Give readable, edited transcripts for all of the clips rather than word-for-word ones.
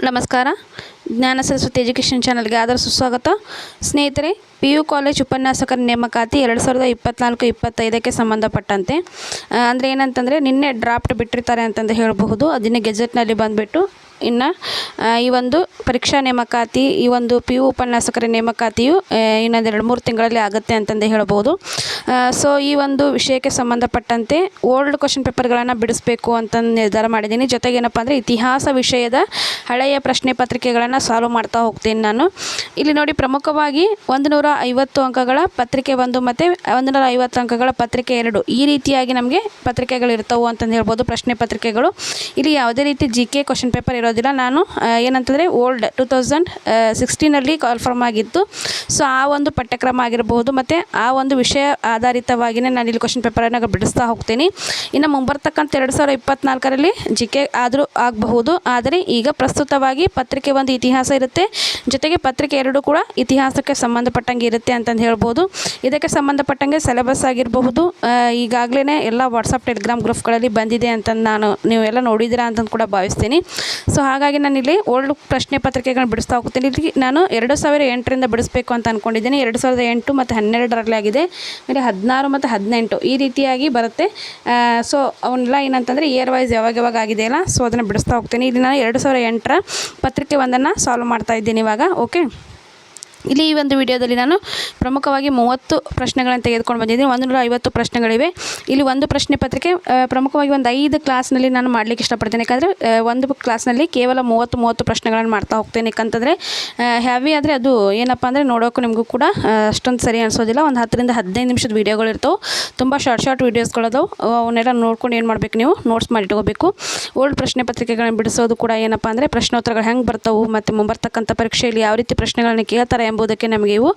ನಮಸ್ಕಾರ. ಜ್ಞಾನ ಸರಸ್ವತಿ ಎಜುಕೇಷನ್ ಚಾನಲ್ಗೆ ಆದರ ಸುಸ್ವಾಗತ. ಸ್ನೇಹಿತರೆ, PU ಕಾಲೇಜ್ ಉಪನ್ಯಾಸಕರ ನೇಮಕಾತಿ 2024-25ಕ್ಕೆ ಸಂಬಂಧಪಟ್ಟಂತೆ ಅಂದರೆ ಏನಂತಂದರೆ ನಿನ್ನೆ ಡ್ರಾಫ್ಟ್ ಬಿಟ್ಟಿರ್ತಾರೆ ಅಂತಂದು ಹೇಳಬಹುದು. ಅದನ್ನೇ ಗೆಜೆಟ್ನಲ್ಲಿ ಬಂದುಬಿಟ್ಟು ಇನ್ನು ಈ ಒಂದು ಪರೀಕ್ಷಾ ನೇಮಕಾತಿ, ಈ ಒಂದು PU ಉಪನ್ಯಾಸಕರ ನೇಮಕಾತಿಯು ಇನ್ನೊಂದು 2-3 ತಿಂಗಳಲ್ಲಿ ಆಗುತ್ತೆ ಅಂತಂದೇ ಹೇಳ್ಬೋದು. ಸೊ ಈ ಒಂದು ವಿಷಯಕ್ಕೆ ಸಂಬಂಧಪಟ್ಟಂತೆ ಓಲ್ಡ್ ಕ್ವಶನ್ ಪೇಪರ್ಗಳನ್ನು ಬಿಡಿಸಬೇಕು ಅಂತ ನಿರ್ಧಾರ ಮಾಡಿದ್ದೀನಿ. ಜೊತೆಗೆ ಏನಪ್ಪ ಅಂದರೆ ಇತಿಹಾಸ ವಿಷಯದ ಹಳೆಯ ಪ್ರಶ್ನೆ ಪತ್ರಿಕೆಗಳನ್ನು ಸಾಲ್ವ್ ಮಾಡ್ತಾ ಹೋಗ್ತೀನಿ ನಾನು. ಇಲ್ಲಿ ನೋಡಿ, ಪ್ರಮುಖವಾಗಿ 150 ಅಂಕಗಳ ಪತ್ರಿಕೆ 1 ಮತ್ತು 150 ಅಂಕಗಳ ಪತ್ರಿಕೆ 2 ಈ ರೀತಿಯಾಗಿ ನಮಗೆ ಪತ್ರಿಕೆಗಳು ಇರ್ತವೆ ಅಂತಂದು ಹೇಳ್ಬೋದು. ಪ್ರಶ್ನೆ ಪತ್ರಿಕೆಗಳು ಇಲ್ಲಿ ಯಾವುದೇ ರೀತಿ GK ಕ್ವಶನ್ ಪೇಪರ್ ಇರೋದಿಲ್ಲ. ನಾನು ಏನಂತಂದರೆ ಓಲ್ಡ್ 2016ನಲ್ಲಿ ಕಾಲ್ಫರ್ಮ್ ಆಗಿತ್ತು. ಸೊ ಆ ಒಂದು ಪಠ್ಯಕ್ರಮ ಆಗಿರಬಹುದು ಮತ್ತು ಆ ಒಂದು ವಿಷಯ ಆಧಾರಿತವಾಗಿಯೇ ನಾನು ಇಲ್ಲಿ ಕ್ವಶನ್ ಪೇಪರನ್ನು ಬಿಡಿಸ್ತಾ ಹೋಗ್ತೀನಿ. ಇನ್ನು ಮುಂಬರ್ತಕ್ಕಂಥ 2024ರಲ್ಲಿ GK ಆದರೂ ಆಗಬಹುದು. ಆದರೆ ಈಗ ಪ್ರಸ್ತುತವಾಗಿ ಪತ್ರಿಕೆ 1 ಇತಿಹಾಸ ಇರುತ್ತೆ, ಜೊತೆಗೆ ಪತ್ರಿಕೆ 2 ಕೂಡ ಇತಿಹಾಸಕ್ಕೆ ಸಂಬಂಧಪಟ್ಟಂಗೆ ಇರುತ್ತೆ ಅಂತಂದು ಹೇಳ್ಬೋದು. ಇದಕ್ಕೆ ಸಂಬಂಧಪಟ್ಟಂಗೆ ಸಿಲೆಬಸ್ ಆಗಿರಬಹುದು ಈಗಾಗಲೇ ಎಲ್ಲ ವಾಟ್ಸಪ್ ಟೆಲಿಗ್ರಾಮ್ ಗ್ರೂಪ್ಗಳಲ್ಲಿ ಬಂದಿದೆ ಅಂತ ನೀವೆಲ್ಲ ನೋಡಿದ್ದೀರಾ ಅಂತಂದು ಕೂಡ ಭಾವಿಸ್ತೀನಿ. ಸೊ ಹಾಗಾಗಿ ನಾನು ಇಲ್ಲಿ ಓಲ್ಡ್ ಪ್ರಶ್ನೆ ಪತ್ರಿಕೆಗಳನ್ನ ಬಿಡಿಸ್ತಾ ಹೋಗ್ತೀನಿ. ಇಲ್ಲಿ ನಾನು 2008ರಿಂದ ಬಿಡಿಸ್ಬೇಕು ಅಂತ ಅಂದ್ಕೊಂಡಿದ್ದೀನಿ. 2008 ಮತ್ತು 12ರಲ್ಲಿ ಆಗಿದೆ, ಆಮೇಲೆ 16 ಮತ್ತು 18 ಈ ರೀತಿಯಾಗಿ ಬರುತ್ತೆ. ಸೊ ಅವನ್ನೆಲ್ಲ ಏನಂತಂದರೆ ಇಯರ್ ವೈಸ್ ಯಾವಾಗ ಆಗಿದೆಯಲ್ಲ, ಸೊ ಅದನ್ನು ಬಿಡಿಸ್ತಾ ಹೋಗ್ತೀನಿ. ಇಲ್ಲಿ ನಾನು 2008ರ ಪತ್ರಿಕೆ 1 ಸಾಲ್ವ್ ಮಾಡ್ತಾ ಇದ್ದೀನಿ ಇವಾಗ. ಓಕೆ, ಇಲ್ಲಿ ಈ ಒಂದು ವಿಡಿಯೋದಲ್ಲಿ ನಾನು ಪ್ರಮುಖವಾಗಿ 30 ಪ್ರಶ್ನೆಗಳನ್ನು ತೆಗೆದುಕೊಂಡು ಬಂದಿದ್ದೀನಿ. 150 ಪ್ರಶ್ನೆಗಳಿವೆ. ಇಲ್ಲಿ ಒಂದು ಪ್ರಶ್ನೆ ಪತ್ರಿಕೆ ಪ್ರಮುಖವಾಗಿ ಒಂದು 5 ಕ್ಲಾಸ್ನಲ್ಲಿ ನಾನು ಮಾಡಲಿಕ್ಕೆ ಇಷ್ಟಪಡ್ತೀನಿ. ಯಾಕಂದರೆ ಒಂದು ಕ್ಲಾಸ್ನಲ್ಲಿ ಕೇವಲ 30 ಪ್ರಶ್ನೆಗಳನ್ನು ಮಾಡ್ತಾ ಹೋಗ್ತೇನೆ. ಯಾಕಂತಂದರೆ ಹ್ಯಾವಿ ಆದರೆ ಅದು ಏನಪ್ಪ ಅಂದರೆ ನೋಡೋಕ್ಕೂ ನಿಮಗೂ ಕೂಡ ಅಷ್ಟೊಂದು ಸರಿ ಅನಿಸೋದಿಲ್ಲ. ಒಂದು 10ರಿಂದ 15 ನಿಮಿಷದ ವೀಡಿಯೋಗಳು ಇರ್ತವೆ, ತುಂಬ ಶಾರ್ಟ್ ವೀಡಿಯೋಸ್ಗಳದವು. ಅವನ್ನೆಲ್ಲ ನೋಡ್ಕೊಂಡು ಏನು ಮಾಡಬೇಕು, ನೀವು ನೋಟ್ಸ್ ಮಾಡಿ ಇಟ್ಕೋಬೇಕು. ಓಲ್ಡ್ ಪ್ರಶ್ನೆ ಪತ್ರಿಕೆಗಳನ್ನು ಬಿಡಿಸೋದು ಕೂಡ ಏನಪ್ಪ ಅಂದರೆ ಪ್ರಶ್ನೋತ್ತರಗಳು ಹೆಂಗೆ ಬರ್ತವೆ ಮತ್ತು ಮುಂಬರ್ತಕ್ಕಂಥ ಪರೀಕ್ಷೆಯಲ್ಲಿ ಯಾವ ರೀತಿ ಪ್ರಶ್ನೆಗಳನ್ನು ಕೇಳ್ತಾರೆ ಎಂಬುದಕ್ಕೆ ನಮಗೆ ಇವು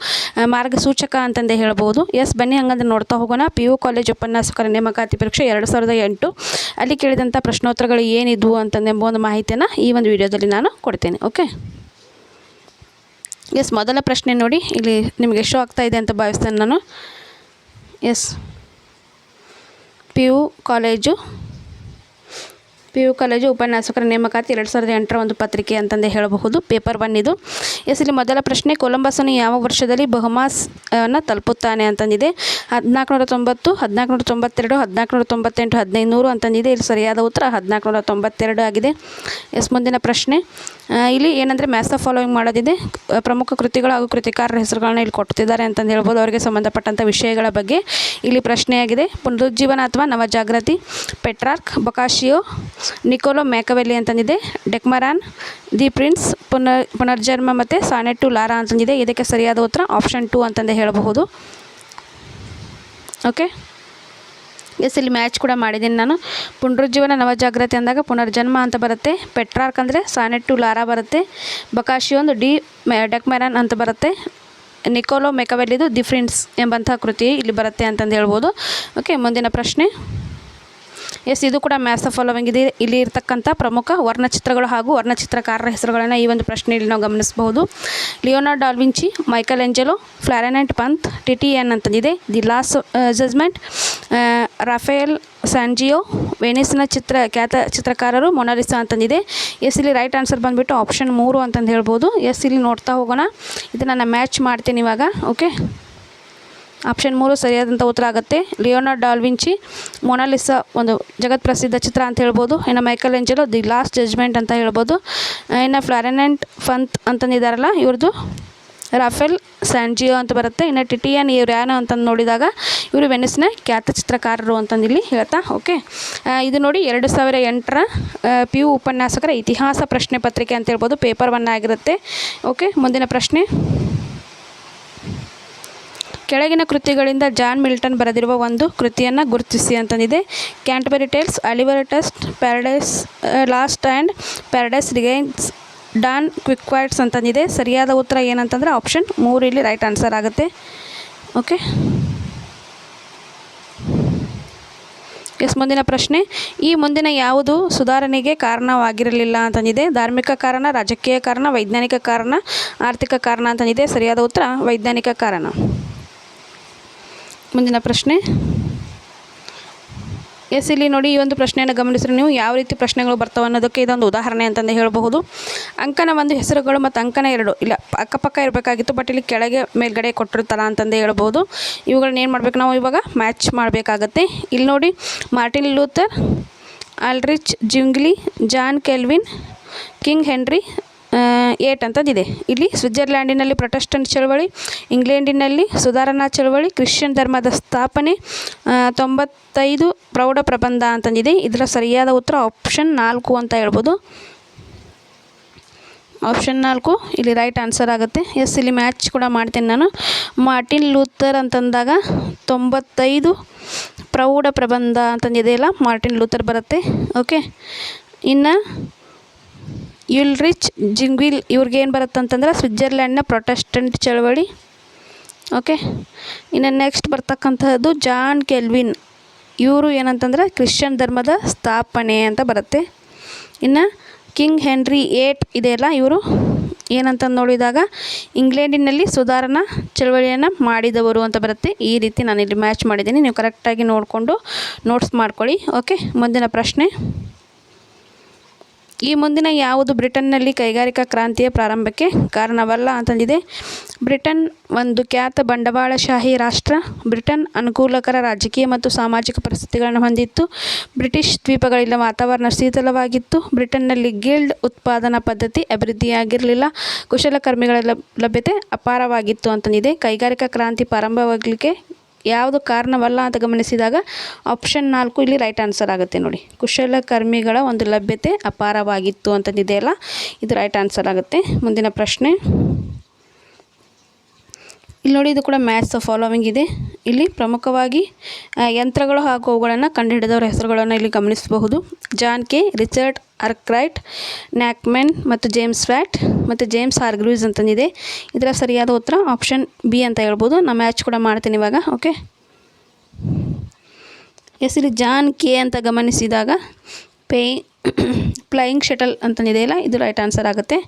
ಮಾರ್ಗಸೂಚಕ ಅಂತಂದೇ ಹೇಳ್ಬೋದು. ಬನ್ನಿ ಹಂಗಂದ್ರೆ ನೋಡ್ತಾ ಹೋಗೋಣ. PU ಕಾಲೇಜ್ ಉಪನ್ಯಾಸಕರ ನೇಮಕಾತಿ ಪರೀಕ್ಷೆ 2008 ಅಲ್ಲಿ ಕೇಳಿದಂಥ ಪ್ರಶ್ನೋತ್ತರಗಳು ಏನಿದ್ವು ಅಂತಂದೆಂಬ ಒಂದು ಮಾಹಿತಿಯನ್ನು ಈ ಒಂದು ವಿಡಿಯೋದಲ್ಲಿ ನಾನು ಕೊಡ್ತೇನೆ. ಓಕೆ, ಮೊದಲ ಪ್ರಶ್ನೆ ನೋಡಿ, ಇಲ್ಲಿ ನಿಮಗೆ ಶೋ ಆಗ್ತಾ ಇದೆ ಅಂತ ಭಾವಿಸ್ತೇನೆ ನಾನು. PU ಕಾಲೇಜು ಉಪನ್ಯಾಸಕರ ನೇಮಕಾತಿ 2008ರ ಒಂದು ಪತ್ರಿಕೆ ಅಂತಂದೇ ಹೇಳಬಹುದು. ಪೇಪರ್ 1 ಇದು. ಇಲ್ಲಿ ಮೊದಲ ಪ್ರಶ್ನೆ, ಕೊಲಂಬಸ್ಸನ್ನು ಯಾವ ವರ್ಷದಲ್ಲಿ ಬಹಮಾಸ್ನ ತಲುಪುತ್ತಾನೆ ಅಂತಂದಿದೆ. 1490, 1492, 1498, 1500 ಅಂತಂದಿದೆ. ಇಲ್ಲಿ ಸರಿಯಾದ ಉತ್ತರ 1492 ಆಗಿದೆ. ಮುಂದಿನ ಪ್ರಶ್ನೆ, ಇಲ್ಲಿ ಏನಂದರೆ ಮ್ಯಾಥ್ಸ್ ಆಫ್ ಫಾಲೋವಿಂಗ್ ಮಾಡೋದಿದೆ. ಪ್ರಮುಖ ಕೃತಿಗಳು ಹಾಗೂ ಕೃತಿಕಾರರ ಹೆಸರುಗಳನ್ನ ಇಲ್ಲಿ ಕೊಡ್ತಿದ್ದಾರೆ ಅಂತಂದು ಹೇಳ್ಬೋದು. ಅವರಿಗೆ ಸಂಬಂಧಪಟ್ಟಂಥ ವಿಷಯಗಳ ಬಗ್ಗೆ ಇಲ್ಲಿ ಪ್ರಶ್ನೆಯಾಗಿದೆ. ಪುನರುಜ್ಜೀವನ ಅಥವಾ ನವಜಾಗೃತಿ, ಪೆಟ್ರಾರ್ಕ್, ಬೊಕಾಶಿಯೋ, ನಿಕೋಲೋ ಮ್ಯಾಕವೆಲ್ಲಿ ಅಂತಂದಿದೆ. ಡೆಕ್ಮರಾನ್, ದಿ ಪ್ರಿನ್ಸ್, ಪುನರ್ಜನ್ಮ ಮತ್ತು ಸಾನೆಟ್ ಟು ಲಾರಾ ಅಂತಂದಿದೆ. ಇದಕ್ಕೆ ಸರಿಯಾದ ಉತ್ತರ ಆಪ್ಷನ್ 2 ಅಂತಂದೇ ಹೇಳಬಹುದು. ಓಕೆ, ಇಲ್ಲಿ ಮ್ಯಾಚ್ ಕೂಡ ಮಾಡಿದ್ದೀನಿ ನಾನು. ಪುನರುಜ್ಜೀವನ ನವಜಾಗೃತಿ ಅಂದಾಗ ಪುನರ್ಜನ್ಮ ಅಂತ ಬರುತ್ತೆ. ಪೆಟ್ರಾರ್ಕ್ ಅಂದರೆ ಸಾನೆಟ್ ಟು ಲಾರಾ ಬರುತ್ತೆ. ಬೊಕಾಶಿಯೋ ಒಂದು ಡೆಕ್ಮರಾನ್ ಅಂತ ಬರುತ್ತೆ. ನಿಕೋಲೋ ಮ್ಯಾಕವೆಲ್ಲಿದು ದಿ ಪ್ರಿನ್ಸ್ ಎಂಬಂಥ ಕೃತಿ ಇಲ್ಲಿ ಬರುತ್ತೆ ಅಂತಂದು ಹೇಳ್ಬೋದು. ಓಕೆ, ಮುಂದಿನ ಪ್ರಶ್ನೆ, ಇದು ಕೂಡ ಮ್ಯಾಥ್ಸ್ ಆಫ್ ಫಾಲೋವಿಂಗ್ ಇದೆ. ಇಲ್ಲಿ ಇರ್ತಕ್ಕಂಥ ಪ್ರಮುಖ ವರ್ಣಚಿತ್ರಗಳು ಹಾಗೂ ವರ್ಣಚಿತ್ರಕಾರರ ಹೆಸರುಗಳನ್ನು ಈ ಒಂದು ಪ್ರಶ್ನೆಯಲ್ಲಿ ನಾವು ಗಮನಿಸಬಹುದು. Leonardo da Vinci, Michelangelo, ಫ್ಲಾರೆನೆಂಟ್ ಪಂತ್, ಟಿಟಿಎನ್ ಅಂತಂದಿದೆ. The last Judgment, Raphael Sanzio, ವೆನಿಸ್ನ ಖ್ಯಾತ ಚಿತ್ರಕಾರರು ಮೊನಾಲಿಸಾ ಅಂತಂದಿದೆ. ಇಲ್ಲಿ ರೈಟ್ ಆನ್ಸರ್ ಬಂದುಬಿಟ್ಟು ಆಪ್ಷನ್ 3 ಅಂತಂದು ಹೇಳ್ಬೋದು. ಇಲ್ಲಿ ನೋಡ್ತಾ ಹೋಗೋಣ. ಇದನ್ನು ನಾನು ಮ್ಯಾಚ್ ಮಾಡ್ತೀನಿ ಇವಾಗ. ಓಕೆ, ಆಪ್ಷನ್ 3 ಸರಿಯಾದಂಥ ಉತ್ತರ ಆಗುತ್ತೆ. ಲಿಯೋನಾರ್ಡೋ ಡಾ ವಿಂಚಿ, ಮೊನಾಲಿಸಾ ಒಂದು ಜಗತ್ಪ್ರಸಿದ್ಧ ಚಿತ್ರ ಅಂತ ಹೇಳ್ಬೋದು. ಇನ್ನು Michelangelo the last judgement ಅಂತ ಹೇಳ್ಬೋದು. ಇನ್ನು ಫ್ಲಾರೆನೆಂಟ್ ಪಂತ್ ಅಂತಂದಿದ್ದಾರಲ್ಲ, ಇವ್ರದ್ದು ರಾಫೆಲ್ ಸ್ಯಾಂಜಿಯೋ ಅಂತ ಬರುತ್ತೆ. ಇನ್ನು ಟಿಟಿಎನ್ ಇವ್ರು ಯಾರು ಅಂತಂದು ನೋಡಿದಾಗ ಇವರು ವೆನಿಸ್ನ ಖ್ಯಾತ ಚಿತ್ರಕಾರರು ಅಂತಂದಿಲ್ಲಿ ಹೇಳ್ತಾ. ಓಕೆ, ಇದು ನೋಡಿ 2008ರ PU ಉಪನ್ಯಾಸಕರ ಇತಿಹಾಸ ಪ್ರಶ್ನೆ ಪತ್ರಿಕೆ ಅಂತ ಹೇಳ್ಬೋದು. ಪೇಪರ್ 1 ಆಗಿರುತ್ತೆ. ಓಕೆ, ಮುಂದಿನ ಪ್ರಶ್ನೆ, ಕೆಳಗಿನ ಕೃತಿಗಳಿಂದ ಜಾನ್ ಮಿಲ್ಟನ್ ಬರೆದಿರುವ ಒಂದು ಕೃತಿಯನ್ನು ಗುರುತಿಸಿ ಅಂತಂದಿದೆ. Canterbury Tales, Oliver Twist, Paradise Lost and Paradise regains, Don ಕ್ವಿಕ್ವೈಟ್ಸ್ ಅಂತಂದಿದೆ. ಸರಿಯಾದ ಉತ್ತರ ಏನಂತಂದರೆ ಆಪ್ಷನ್ 3 ಇಲ್ಲಿ ರೈಟ್ ಆನ್ಸರ್ ಆಗುತ್ತೆ. ಓಕೆ, ಮುಂದಿನ ಪ್ರಶ್ನೆ, ಈ ಮುಂದಿನ ಯಾವುದು ಸುಧಾರಣೆಗೆ ಕಾರಣವಾಗಿರಲಿಲ್ಲ ಅಂತಂದಿದೆ. ಧಾರ್ಮಿಕ ಕಾರಣ, ರಾಜಕೀಯ ಕಾರಣ, ವೈಜ್ಞಾನಿಕ ಕಾರಣ, ಆರ್ಥಿಕ ಕಾರಣ ಅಂತಂದಿದೆ. ಸರಿಯಾದ ಉತ್ತರ ವೈಜ್ಞಾನಿಕ ಕಾರಣ. ಮುಂದಿನ ಪ್ರಶ್ನೆ, ಈ ಮುಂದಿನ ಯಾವುದು ಸುಧಾರಣೆಗೆ ಕಾರಣವಾಗಿರಲಿಲ್ಲ ಅಂತಂದಿದೆ. ಧಾರ್ಮಿಕ ಕಾರಣ, ರಾಜಕೀಯ ಕಾರಣ, ವೈಜ್ಞಾನಿಕ ಕಾರಣ. ಸರಿಯಾದ ಉತ್ತರ ವೈಜ್ಞಾನಿಕ ಕಾರಣ. ಮುಂದಿನ ಪ್ರಶ್ನೆ, ಈ ಮುಂದಿನ ಯಾವುದು ಸುಧಾರಣೆಗೆ ಕಾರಣವಾಗಿರಲಿಲ್ಲ ಅಂತಂದಿದೆ. ಧಾರ್ಮಿಕ ಕಾರಣ, ರಾಜಕೀಯ ಕಾರಣ, ವೈಜ್ಞಾನಿಕ ಕಾರಣ. ಎಸ್, ಇಲ್ಲಿ ನೋಡಿ, ಈ ಒಂದು ಪ್ರಶ್ನೆಯನ್ನು ಗಮನಿಸಿದ್ರೆ ನೀವು ಯಾವ ರೀತಿ ಪ್ರಶ್ನೆಗಳು ಬರ್ತವೆ ಅನ್ನೋದಕ್ಕೆ ಇದೊಂದು ಉದಾಹರಣೆ ಅಂತಂದು ಹೇಳಬಹುದು. ಅಂಕನ ಒಂದು ಹೆಸರುಗಳು ಮತ್ತು ಅಂಕನ ಎರಡು ಇಲ್ಲ ಅಕ್ಕಪಕ್ಕ ಇರಬೇಕಾಗಿತ್ತು, ಬಟ್ ಇಲ್ಲಿ ಕೆಳಗೆ ಮೇಲ್ಗಡೆ ಕೊಟ್ಟಿರ್ತಾರ ಅಂತಂದೇ ಹೇಳ್ಬೋದು. ಇವುಗಳನ್ನ ಏನು ಮಾಡ್ಬೇಕು ನಾವು ಇವಾಗ ಮ್ಯಾಚ್ ಮಾಡಬೇಕಾಗತ್ತೆ. ಇಲ್ಲಿ ನೋಡಿ, Martin Luther, Ulrich Zwingli, John Calvin, King Henry 8 ಅಂತಂದಿದೆ. ಇಲ್ಲಿ ಸ್ವಿಟ್ಜರ್ಲ್ಯಾಂಡಿನಲ್ಲಿ ಪ್ರೊಟೆಸ್ಟೆಂಟ್ ಚಳವಳಿ, ಇಂಗ್ಲೆಂಡಿನಲ್ಲಿ ಸುಧಾರಣಾ ಚಳವಳಿ, ಕ್ರಿಶ್ಚಿಯನ್ ಧರ್ಮದ ಸ್ಥಾಪನೆ, 95 ಪ್ರೌಢ ಪ್ರಬಂಧ ಅಂತಂದಿದೆ. ಇದರ ಸರಿಯಾದ ಉತ್ತರ ಆಪ್ಷನ್ 4 ಅಂತ ಹೇಳ್ಬೋದು. ಆಪ್ಷನ್ 4 ಇಲ್ಲಿ ರೈಟ್ ಆನ್ಸರ್ ಆಗುತ್ತೆ. ಎಸ್, ಇಲ್ಲಿ ಮ್ಯಾಚ್ ಕೂಡ ಮಾಡ್ತೀನಿ ನಾನು. ಮಾರ್ಟಿನ್ ಲೂಥರ್ ಅಂತಂದಾಗ 95 ಪ್ರೌಢ ಪ್ರಬಂಧ ಅಂತಂದಿದೆಯಲ್ಲ, ಮಾರ್ಟಿನ್ ಲೂಥರ್ ಬರುತ್ತೆ. ಓಕೆ, ಇನ್ನು ಯುಲ್ರಿಚ್ ಜಿಂಗ್ವಿಲ್ ಇವ್ರಿಗೇನು ಬರುತ್ತೆ ಅಂತಂದ್ರೆ ಸ್ವಿಟ್ಜರ್ಲ್ಯಾಂಡ್ನ ಪ್ರೊಟೆಸ್ಟೆಂಟ್ ಚಳವಳಿ. ಓಕೆ, ಇನ್ನು ನೆಕ್ಸ್ಟ್ ಬರ್ತಕ್ಕಂಥದ್ದು ಜಾನ್ ಕೆಲ್ವಿನ್, ಇವರು ಏನಂತಂದ್ರೆ ಕ್ರಿಶ್ಚಿಯನ್ ಧರ್ಮದ ಸ್ಥಾಪನೆ ಅಂತ ಬರುತ್ತೆ. ಇನ್ನು ಕಿಂಗ್ ಹೆನ್ರಿ 8 ಇದೆಯಲ್ಲ, ಇವರು ಏನಂತಂದು ನೋಡಿದಾಗ ಇಂಗ್ಲೆಂಡಿನಲ್ಲಿ ಸುಧಾರಣಾ ಚಳವಳಿಯನ್ನು ಮಾಡಿದವರು ಅಂತ ಬರುತ್ತೆ. ಈ ರೀತಿ ನಾನು ಇಲ್ಲಿ ಮ್ಯಾಚ್ ಮಾಡಿದ್ದೀನಿ, ನೀವು ಕರೆಕ್ಟಾಗಿ ನೋಡಿಕೊಂಡು ನೋಟ್ಸ್ ಮಾಡ್ಕೊಳ್ಳಿ. ಓಕೆ, ಮುಂದಿನ ಪ್ರಶ್ನೆ. ಈ ಮುಂದಿನ ಯಾವುದು ಬ್ರಿಟನ್ನಲ್ಲಿ ಕೈಗಾರಿಕಾ ಕ್ರಾಂತಿಯ ಪ್ರಾರಂಭಕ್ಕೆ ಕಾರಣವಲ್ಲ ಅಂತಂದಿದೆ. ಬ್ರಿಟನ್ ಒಂದು ಖ್ಯಾತ ಬಂಡವಾಳಶಾಹಿ ರಾಷ್ಟ್ರ. ಬ್ರಿಟನ್ ಅನುಕೂಲಕರ ರಾಜಕೀಯ ಮತ್ತು ಸಾಮಾಜಿಕ ಪರಿಸ್ಥಿತಿಗಳನ್ನು ಹೊಂದಿತ್ತು. ಬ್ರಿಟಿಷ್ ದ್ವೀಪಗಳಿಂದ ವಾತಾವರಣ ಶೀತಲವಾಗಿತ್ತು. ಬ್ರಿಟನ್ನಲ್ಲಿ ಗಿಲ್ಡ್ ಉತ್ಪಾದನಾ ಪದ್ಧತಿ ಅಭಿವೃದ್ಧಿಯಾಗಿರಲಿಲ್ಲ. ಕುಶಲಕರ್ಮಿಗಳ ಲಭ್ಯತೆ ಅಪಾರವಾಗಿತ್ತು ಅಂತಂದಿದೆ. ಕೈಗಾರಿಕಾ ಕ್ರಾಂತಿ ಪ್ರಾರಂಭವಾಗಲಿಕ್ಕೆ ಯಾವುದು ಕಾರಣವಲ್ಲ ಅಂತ ಗಮನಿಸಿದಾಗ ಆಪ್ಷನ್ 4 ಇಲ್ಲಿ ರೈಟ್ ಆನ್ಸರ್ ಆಗುತ್ತೆ. ನೋಡಿ, ಕುಶಲಕರ್ಮಿಗಳ ಒಂದು ಲಭ್ಯತೆ ಅಪಾರವಾಗಿತ್ತು ಅಂತಂದಿದೆಯಲ್ಲ, ಇದು ರೈಟ್ ಆನ್ಸರ್ ಆಗುತ್ತೆ. ಮುಂದಿನ ಪ್ರಶ್ನೆ. ಇಲ್ಲಿ ನೋಡಿ, ಇದು ಕೂಡ ಮ್ಯಾಚ್ ದ ಫಾಲೋವಿಂಗ್ ಇದೆ. ಇಲ್ಲಿ ಪ್ರಮುಖವಾಗಿ ಯಂತ್ರಗಳು ಹಾಗೂ ಅವುಗಳನ್ನು ಕಂಡುಹಿಡಿದವರ ಹೆಸರುಗಳನ್ನು ಇಲ್ಲಿ ಗಮನಿಸಬಹುದು. ಜಾನ್ ಕೆ, ರಿಚರ್ಡ್ ಆರ್ಕ್ರೈಟ್, ನ್ಯಾಕ್ಮನ್ ಮತ್ತು ಜೇಮ್ಸ್ ವ್ಯಾಟ್ ಮತ್ತು ಜೇಮ್ಸ್ ಹಾರ್ಗ್ರೀವ್ಸ್ ಅಂತಂದಿದೆ. ಇದರ ಸರಿಯಾದ ಉತ್ತರ ಆಪ್ಷನ್ ಬಿ ಅಂತ ಹೇಳ್ಬೋದು. ನಾನು ಮ್ಯಾಚ್ ಕೂಡ ಮಾಡ್ತೀನಿ ಇವಾಗ. ಓಕೆ, ಎಸ್, ಇಲ್ಲಿ ಜಾನ್ ಕೆ ಅಂತ ಗಮನಿಸಿದಾಗ ಫ್ಲೈಯಿಂಗ್ ಶಟಲ್ ಅಂತಂದಿದೆಯಲ್ಲ, ಇದು ರೈಟ್ ಆನ್ಸರ್ ಆಗುತ್ತೆ.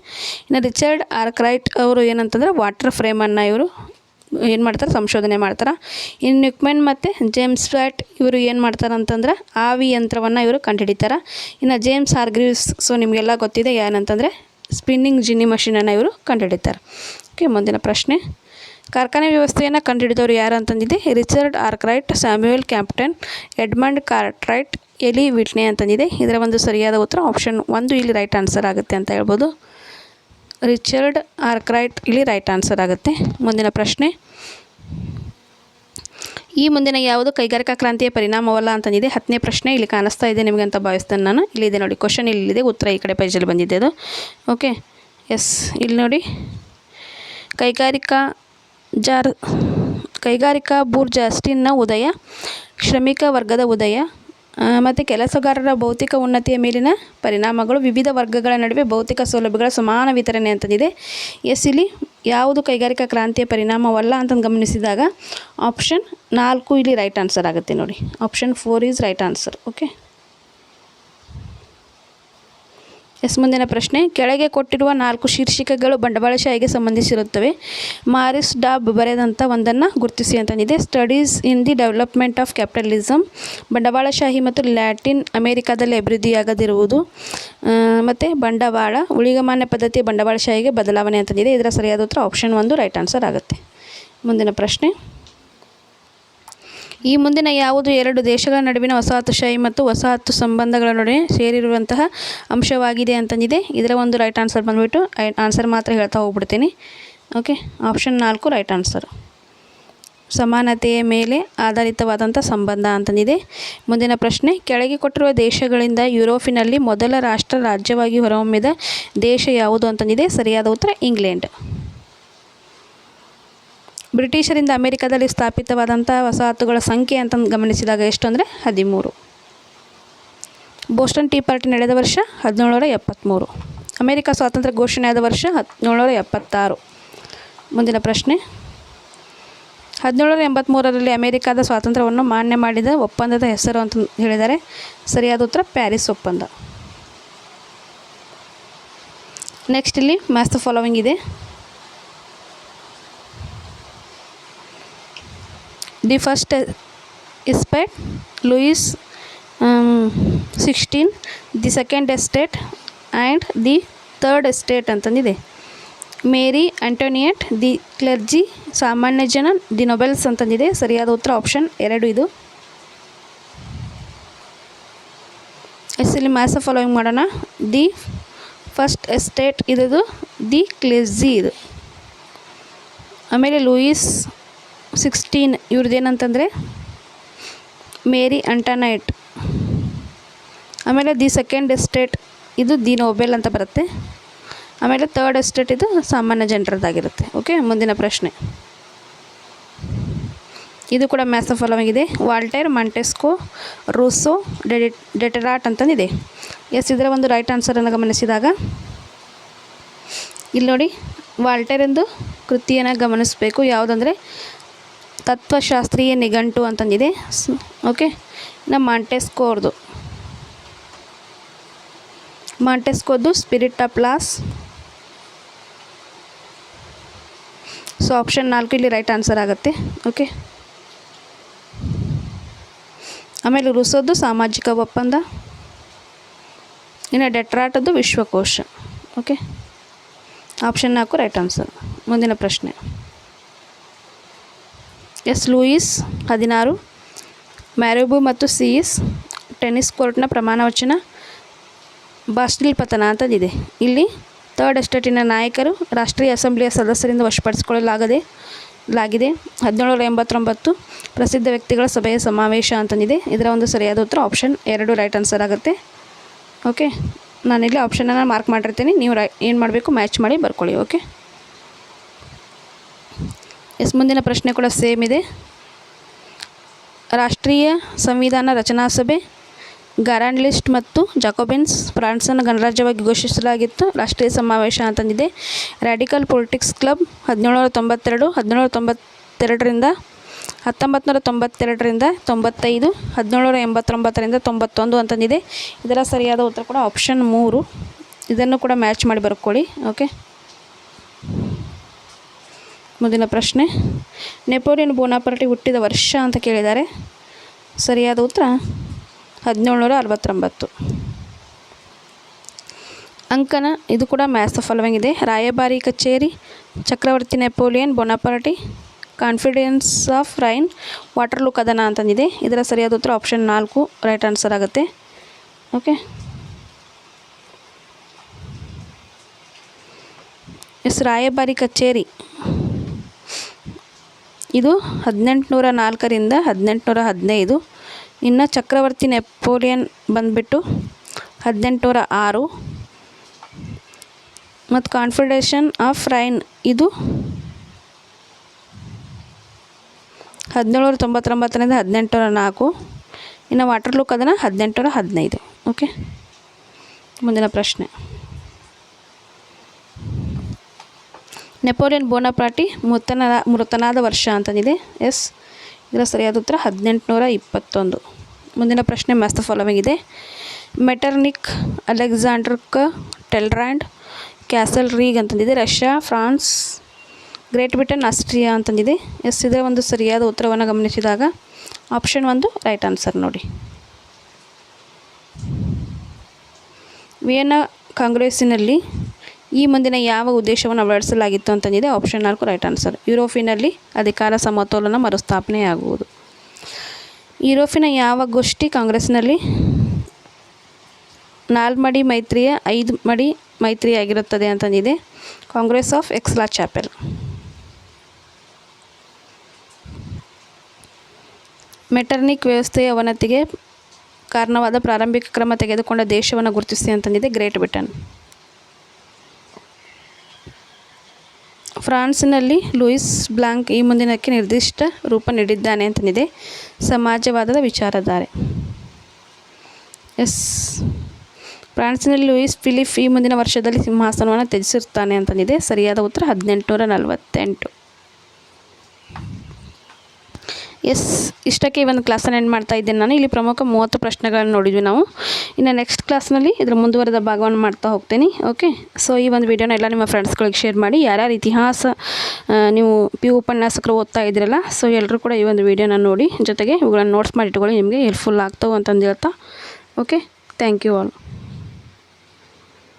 ಇನ್ನು ರಿಚರ್ಡ್ ಆರ್ಕ್ರೈಟ್ ಅವರು ಏನಂತಂದರೆ ವಾಟರ್ ಫ್ರೇಮನ್ನು ಇವರು ಏನು ಮಾಡ್ತಾರೆ, ಸಂಶೋಧನೆ ಮಾಡ್ತಾರೆ. ಇನ್ನು ನ್ಯೂಕ್ಮೆನ್ ಮತ್ತು ಜೇಮ್ಸ್ ವ್ಯಾಟ್ ಇವರು ಏನು ಮಾಡ್ತಾರೆ ಅಂತಂದ್ರೆ ಆವಿ ಯಂತ್ರವನ್ನು ಇವರು ಕಂಡುಹಿಡಿತಾರೆ. ಇನ್ನು ಜೇಮ್ಸ್ ಹಾರ್ಗ್ರೀವ್ಸ್, ಸೊ ನಿಮಗೆಲ್ಲ ಗೊತ್ತಿದೆ ಏನಂತಂದರೆ ಸ್ಪಿನ್ನಿಂಗ್ ಜಿನ್ನಿ ಮಷೀನನ್ನು ಇವರು ಕಂಡುಹಿಡಿತಾರೆ. ಓಕೆ, ಮುಂದಿನ ಪ್ರಶ್ನೆ. ಕಾರ್ಖಾನೆ ವ್ಯವಸ್ಥೆಯನ್ನು ಕಂಡುಹಿಡಿದವರು ಯಾರು ಅಂತಂದಿದೆ. ರಿಚರ್ಡ್ ಆರ್ಕ್ರೈಟ್, ಸ್ಯಾಮ್ಯುಯಲ್ ಕ್ಯಾಂಪ್ಟನ್, ಎಡ್ಮಂಡ್ ಕಾರ್ಟ್ರೈಟ್, ಎಲಿ ವಿಟ್ನೆ ಅಂತಂದಿದೆ. ಇದರ ಒಂದು ಸರಿಯಾದ ಉತ್ತರ ಆಪ್ಷನ್ 1 ಇಲ್ಲಿ ರೈಟ್ ಆನ್ಸರ್ ಆಗುತ್ತೆ ಅಂತ ಹೇಳ್ಬೋದು. ರಿಚರ್ಡ್ ಆರ್ಕ್ರೈಟ್ ಇಲ್ಲಿ ರೈಟ್ ಆನ್ಸರ್ ಆಗುತ್ತೆ. ಮುಂದಿನ ಪ್ರಶ್ನೆ. ಈ ಮುಂದಿನ ಯಾವುದು ಕೈಗಾರಿಕಾ ಕ್ರಾಂತಿಯ ಪರಿಣಾಮವಲ್ಲ ಅಂತಂದಿದೆ. 10ನೇ ಪ್ರಶ್ನೆ ಇಲ್ಲಿ ಕಾಣಿಸ್ತಾ ಇದೆ ನಿಮಗೆ ಅಂತ ಭಾವಿಸ್ತೇನೆ ನಾನು. ಇಲ್ಲಿದೆ ನೋಡಿ, ಕ್ವಶನ್ ಇಲ್ಲಿದೆ, ಉತ್ತರ ಈ ಕಡೆ ಪೇಜಲ್ಲಿ ಬಂದಿದೆ ಅದು. ಓಕೆ, ಎಸ್, ಇಲ್ಲಿ ನೋಡಿ, ಕೈಗಾರಿಕಾ ಬೂರ್ಜಾಸ್ಟಿನ್ನ ಉದಯ, ಶ್ರಮಿಕ ವರ್ಗದ ಉದಯ ಮತ್ತು ಕೆಲಸಗಾರರ ಭೌತಿಕ ಉನ್ನತಿಯ ಮೇಲಿನ ಪರಿಣಾಮಗಳು, ವಿವಿಧ ವರ್ಗಗಳ ನಡುವೆ ಭೌತಿಕ ಸೌಲಭ್ಯಗಳ ಸಮಾನ ವಿತರಣೆ ಅಂತಂದಿದೆ. ಎಸ್, ಇಲ್ಲಿ ಯಾವುದು ಕೈಗಾರಿಕಾ ಕ್ರಾಂತಿಯ ಪರಿಣಾಮವಲ್ಲ ಅಂತಂದು ಗಮನಿಸಿದಾಗ ಆಪ್ಷನ್ 4 ಇಲ್ಲಿ ರೈಟ್ ಆನ್ಸರ್ ಆಗುತ್ತೆ. ನೋಡಿ, option 4 is right answer. Okay, yes, ಮುಂದಿನ ಪ್ರಶ್ನೆ. ಕೆಳಗೆ ಕೊಟ್ಟಿರುವ 4 ಶೀರ್ಷಿಕೆಗಳು ಬಂಡವಾಳಶಾಹಿಗೆ ಸಂಬಂಧಿಸಿರುತ್ತವೆ. ಮಾರಿಸ್ ಡಾಬ್ ಬರೆದಂಥ ಒಂದನ್ನು ಗುರುತಿಸಿ ಅಂತಂದಿದೆ. Studies in the development of capitalism, ಬಂಡವಾಳಶಾಹಿ ಮತ್ತು ಲ್ಯಾಟಿನ್ ಅಮೇರಿಕಾದಲ್ಲಿ ಅಭಿವೃದ್ಧಿಯಾಗದಿರುವುದು, ಮತ್ತು ಬಂಡವಾಳ ಉಳಿಗಮಾನ್ಯ ಪದ್ಧತಿಯ ಬಂಡವಾಳಶಾಹಿಗೆ ಬದಲಾವಣೆ ಅಂತಂದಿದೆ. ಇದರ ಸರಿಯಾದ ಉತ್ತರ ಆಪ್ಷನ್ 1 ರೈಟ್ ಆನ್ಸರ್ ಆಗುತ್ತೆ. ಮುಂದಿನ ಪ್ರಶ್ನೆ. ಈ ಮುಂದಿನ ಯಾವುದು 2 ದೇಶಗಳ ನಡುವಿನ ವಸಾಹತುಶಾಹಿ ಮತ್ತು ವಸಾಹತು ಸಂಬಂಧಗಳ ನಡುವೆ ಸೇರಿರುವಂತಹ ಅಂಶವಾಗಿದೆ ಅಂತಂದಿದೆ. ಇದರ ಒಂದು ರೈಟ್ ಆನ್ಸರ್ ಬಂದುಬಿಟ್ಟು ಆನ್ಸರ್ ಮಾತ್ರ ಹೇಳ್ತಾ ಹೋಗ್ಬಿಡ್ತೀನಿ. Okay, option 4 right answer. ಸಮಾನತೆಯ ಮೇಲೆ ಆಧಾರಿತವಾದಂಥ ಸಂಬಂಧ ಅಂತಂದಿದೆ. ಮುಂದಿನ ಪ್ರಶ್ನೆ. ಕೆಳಗೆ ಕೊಟ್ಟಿರುವ ದೇಶಗಳಿಂದ ಯುರೋಪಿನಲ್ಲಿ ಮೊದಲ ರಾಜ್ಯವಾಗಿ ಹೊರಹೊಮ್ಮಿದ ದೇಶ ಯಾವುದು ಅಂತಂದಿದೆ. ಸರಿಯಾದ ಉತ್ತರ ಇಂಗ್ಲೆಂಡ್. ಬ್ರಿಟಿಷರಿಂದ ಅಮೆರಿಕದಲ್ಲಿ ಸ್ಥಾಪಿತವಾದಂಥ ವಸಾಹತುಗಳ ಸಂಖ್ಯೆ ಅಂತ ಗಮನಿಸಿದಾಗ ಎಷ್ಟು ಅಂದರೆ 13. ಬೋಸ್ಟನ್ ಟೀ ಪಾರ್ಟಿ ನಡೆದ ವರ್ಷ 1773. ಅಮೆರಿಕ ಸ್ವಾತಂತ್ರ್ಯ ಘೋಷಣೆಯಾದ ವರ್ಷ 1776. ಮುಂದಿನ ಪ್ರಶ್ನೆ. 1783ರಲ್ಲಿ ಅಮೆರಿಕದ ಸ್ವಾತಂತ್ರ್ಯವನ್ನು ಮಾನ್ಯ ಮಾಡಿದ ಒಪ್ಪಂದದ ಹೆಸರು ಅಂತ ಹೇಳಿದ್ದಾರೆ. ಸರಿಯಾದ ಉತ್ತರ ಪ್ಯಾರಿಸ್ ಒಪ್ಪಂದ. ನೆಕ್ಸ್ಟ್ ಇಲ್ಲಿ ಮ್ಯಾಚ್ ದ ಫಾಲೋವಿಂಗ್ ಇದೆ. The first estate, Louis 16 the second estate and the third estate ಅಂತಂದಿದೆ. ಮೇರಿ ಆಂಟೋನಿಯೆಟ್, ದಿ ಕ್ಲರ್ಜಿ, ಸಾಮಾನ್ಯ ಜನ, ದಿ ನೊಬೆಲ್ಸ್ ಅಂತಂದಿದೆ. ಸರಿಯಾದ ಉತ್ತರ ಆಪ್ಷನ್ 2 ಇದು. ಇಲ್ಲಿ ಮ್ಯಾಥ್ಸ್ ಫಾಲೋಯಿಂಗ್ ಮಾಡೋಣ. ದಿ ಫಸ್ಟ್ ಎಸ್ಟೇಟ್ ಇದು ದಿ ಕ್ಲರ್ಜಿ ಇದು. ಆಮೇಲೆ ಲೂಯಿಸ್ 16 ಇವ್ರದ್ದೇನಂತಂದರೆ ಮೇರಿ ಆಂಟೋನೈಟ್. ಆಮೇಲೆ ದಿ ಸೆಕೆಂಡ್ ಎಸ್ಟೇಟ್ ಇದು ದಿ ನೊಬೆಲ್ ಅಂತ ಬರುತ್ತೆ. ಆಮೇಲೆ ಥರ್ಡ್ ಎಸ್ಟೇಟ್ ಇದು ಸಾಮಾನ್ಯ ಜನರದ್ದಾಗಿರುತ್ತೆ. ಓಕೆ, ಮುಂದಿನ ಪ್ರಶ್ನೆ. ಇದು ಕೂಡ ಮ್ಯಾಥ್ಸ್ ಫಾಲೋವಿಂಗ್ ಇದೆ. ವಾಲ್ಟೇರ್, ಮಾಂಟೆಸ್ಕೋ, ರೂಸೋ, ಡೆಟರಾಟ್ ಅಂತಂದಿದೆ. ಇದರ ಒಂದು ರೈಟ್ ಆನ್ಸರನ್ನು ಗಮನಿಸಿದಾಗ ಇಲ್ಲಿ ನೋಡಿ, ವಾಲ್ಟೇರ್ ಎಂದು ಕೃತಿಯನ್ನು ಗಮನಿಸಬೇಕು. ಯಾವುದಂದರೆ ತತ್ವಶಾಸ್ತ್ರೀಯ ನಿಘಂಟು ಅಂತಂದಿದೆ. ಓಕೆ, ಇನ್ನು ಮಾಂಟೆಸ್ಕೋದು spirit of laws. So option 4 ಇಲ್ಲಿ ರೈಟ್ ಆನ್ಸರ್ ಆಗುತ್ತೆ. ಓಕೆ, ಆಮೇಲೆ ರೂಸೋದು ಸಾಮಾಜಿಕ ಒಪ್ಪಂದ. ಇನ್ನು ಡೆಟ್ರಾಟದ್ದು ವಿಶ್ವಕೋಶ. Okay, option 4 right answer. ಮುಂದಿನ ಪ್ರಶ್ನೆ. ಲೂಯಿಸ್ 16 ಮ್ಯಾರಿಬು ಮತ್ತು ಸಿಇಸ್ ಟೆನ್ನಿಸ್ ಕೋರ್ಟ್ನ ಪ್ರಮಾಣವಚನ ಬಾಸ್ಟಿಲ್ ಪತನ ಅಂತಂದಿದೆ. ಇಲ್ಲಿ ಥರ್ಡ್ ಎಸ್ಟೇಟಿನ ನಾಯಕರು ರಾಷ್ಟ್ರೀಯ ಅಸೆಂಬ್ಲಿಯ ಸದಸ್ಯರಿಂದ ವಶಪಡಿಸಿಕೊಳ್ಳಲಾಗಿದೆ. 1789 ಪ್ರಸಿದ್ಧ ವ್ಯಕ್ತಿಗಳ ಸಭೆಯ ಸಮಾವೇಶ ಅಂತಂದಿದೆ. ಇದರ ಒಂದು ಸರಿಯಾದ ಉತ್ತರ ಆಪ್ಷನ್ 2 ರೈಟ್ ಆನ್ಸರ್ ಆಗುತ್ತೆ. ಓಕೆ, ನಾನಿಲ್ಲಿ ಆಪ್ಷನನ್ನು ಮಾರ್ಕ್ ಮಾಡಿರ್ತೀನಿ. ನೀವು ಏನು ಮಾಡಬೇಕು, ಮ್ಯಾಚ್ ಮಾಡಿ ಬರ್ಕೊಳ್ಳಿ. ಓಕೆ, ಮುಂದಿನ ಪ್ರಶ್ನೆ ಕೂಡ ಸೇಮ್ ಇದೆ. ರಾಷ್ಟ್ರೀಯ ಸಂವಿಧಾನ ರಚನಾ ಸಭೆ, ಗ್ಯಾರಂಡ್ ಲಿಸ್ಟ್ ಮತ್ತು ಜಾಕೋಬಿನ್ಸ್ ಫ್ರಾನ್ಸನ್ನು ಗಣರಾಜ್ಯವಾಗಿ ಘೋಷಿಸಲಾಗಿತ್ತು. ರಾಷ್ಟ್ರೀಯ ಸಮಾವೇಶ ಅಂತಂದಿದೆ. ರ್ಯಾಡಿಕಲ್ ಪೊಲಿಟಿಕ್ಸ್ ಕ್ಲಬ್ 1792, 1792ರಿಂದ 1992ರಿಂದ 95, 1789ರಿಂದ 91 ಅಂತಂದಿದೆ. ಇದರ ಸರಿಯಾದ ಉತ್ತರ ಕೂಡ ಆಪ್ಷನ್ 3. ಇದನ್ನು ಕೂಡ ಮ್ಯಾಚ್ ಮಾಡಿ ಬರ್ಕೊಳ್ಳಿ. ಓಕೆ, ಮುಂದಿನ ಪ್ರಶ್ನೆ. ನೆಪೋಲಿಯನ್ ಬೋನಾಪಾರ್ಟಿ ಹುಟ್ಟಿದ ವರ್ಷ ಅಂತ ಕೇಳಿದ್ದಾರೆ. ಸರಿಯಾದ ಉತ್ತರ 1769. ಅಂಕನ ಇದು ಕೂಡ ಮ್ಯಾಥ್ಸ್ ಫಾಲೋವಿಂಗ್ ಇದೆ. ರಾಯಭಾರಿ ಕಚೇರಿ, ಚಕ್ರವರ್ತಿ Napoleon Bonaparte, confederation of Rhine, Waterloo ಕದನ ಅಂತಂದಿದೆ. ಇದರ ಸರಿಯಾದ ಉತ್ತರ ಆಪ್ಷನ್ 4 ರೈಟ್ ಆನ್ಸರ್ ಆಗುತ್ತೆ. ಓಕೆ, ರಾಯಭಾರಿ ಕಚೇರಿ ಇದು 1804ರಿಂದ 1815. ಇನ್ನು ಚಕ್ರವರ್ತಿ ನೆಪೋಲಿಯನ್ ಬಂದುಬಿಟ್ಟು 1806 ಮತ್ತು ಕಾನ್ಫೆಡರೇಷನ್ ಆಫ್ ರೈನ್ ಇದು 1799ರಿಂದ 1804. ಇನ್ನು ವಾಟರ್ಲೂ ಕದನ 1815. ಓಕೆ, ಮುಂದಿನ ಪ್ರಶ್ನೆ. ನೆಪೋಲಿಯನ್ ಬೋನಾಪಾರ್ಟಿ ಮೃತನಾದ ವರ್ಷ ಅಂತಂದಿದೆ. ಇದರ ಸರಿಯಾದ ಉತ್ತರ 1821. ಮುಂದಿನ ಪ್ರಶ್ನೆ ಮ್ಯಾಥ್ಸ್ ಫಾಲೋವಿಂಗ್ ಇದೆ. Metternich, Alexander Talleyrand, Castlereagh ಅಂತಂದಿದೆ. Russia, France, Great Britain, Austria ಅಂತಂದಿದೆ. ಇದರ ಒಂದು ಸರಿಯಾದ ಉತ್ತರವನ್ನು ಗಮನಿಸಿದಾಗ ಆಪ್ಷನ್ 1 ರೈಟ್ ಆನ್ಸರ್ ನೋಡಿ. ವಿಯೆನ್ನಾ ಕಾಂಗ್ರೆಸ್ಸಿನಲ್ಲಿ ಈ ಮುಂದಿನ ಯಾವ ಉದ್ದೇಶವನ್ನು ಅಳವಡಿಸಲಾಗಿತ್ತು ಅಂತಂದಿದೆ. Option 4 right answer. ಯುರೋಪಿನಲ್ಲಿ ಅಧಿಕಾರ ಸಮತೋಲನ ಮರುಸ್ಥಾಪನೆಯಾಗುವುದು. ಯುರೋಪಿನ ಯಾವ ಗೋಷ್ಠಿ ಕಾಂಗ್ರೆಸ್ನಲ್ಲಿ 4 ಮಡಿ ಮೈತ್ರಿಯ 5 ಮಡಿ ಮೈತ್ರಿಯಾಗಿರುತ್ತದೆ ಅಂತಂದಿದೆ. Congress of Aix la Chapelle. Metternich ವ್ಯವಸ್ಥೆಯ ಅವನತಿಗೆ ಕಾರಣವಾದ ಪ್ರಾರಂಭಿಕ ಕ್ರಮ ತೆಗೆದುಕೊಂಡ ದೇಶವನ್ನು ಗುರುತಿಸಿ ಅಂತಂದಿದೆ. Great Britain. ಫ್ರಾನ್ಸ್ನಲ್ಲಿ ಲೂಯಿಸ್ ಬ್ಲಾಂಕ್ ಈ ಮುಂದಿನಕ್ಕೆ ನಿರ್ದಿಷ್ಟ ರೂಪ ನೀಡಿದ್ದಾನೆ ಅಂತಂದಿದೆ. ಸಮಾಜವಾದದ ವಿಚಾರಧಾರೆ. ಫ್ರಾನ್ಸ್ನಲ್ಲಿ ಲೂಯಿಸ್ ಫಿಲಿಪ್ ಈ ಮುಂದಿನ ವರ್ಷದಲ್ಲಿ ಸಿಂಹಾಸನವನ್ನು ತ್ಯಜಿಸಿರ್ತಾನೆ ಅಂತಂದಿದೆ. ಸರಿಯಾದ ಉತ್ತರ 1848. ಇಷ್ಟಕ್ಕೆ ಈ ಒಂದು ಕ್ಲಾಸನ್ನು ಎಂಡ್ ಮಾಡ್ತಾ ಇದ್ದೇನೆ ನಾನು. ಇಲ್ಲಿ ಪ್ರಮುಖ 30 ಪ್ರಶ್ನೆಗಳನ್ನು ನೋಡಿದ್ವಿ ನಾವು. ಇನ್ನು ನೆಕ್ಸ್ಟ್ ಕ್ಲಾಸ್ನಲ್ಲಿ ಇದರ ಮುಂದುವರೆದ ಭಾಗವನ್ನು ಮಾಡ್ತಾ ಹೋಗ್ತೀನಿ. ಓಕೆ, ಸೊ ಈ ಒಂದು ವಿಡಿಯೋನ ಎಲ್ಲ ನಿಮ್ಮ ಫ್ರೆಂಡ್ಸ್ಗಳಿಗೆ ಶೇರ್ ಮಾಡಿ. ಯಾರ್ಯಾರು ಇತಿಹಾಸ ನೀವು PU ಉಪನ್ಯಾಸಕರು ಓದ್ತಾ ಇದ್ದೀರಲ್ಲ, ಸೊ ಎಲ್ಲರೂ ಕೂಡ ಈ ಒಂದು ವಿಡಿಯೋನ ನೋಡಿ, ಜೊತೆಗೆ ಇವುಗಳನ್ನು ನೋಟ್ಸ್ ಮಾಡಿ ಇಟ್ಕೊಳ್ಳಿ, ನಿಮಗೆ ಹೆಲ್ಪ್ಫುಲ್ ಆಗ್ತಾವೆ ಅಂತಂದು ಹೇಳ್ತಾ. Okay, thank you all.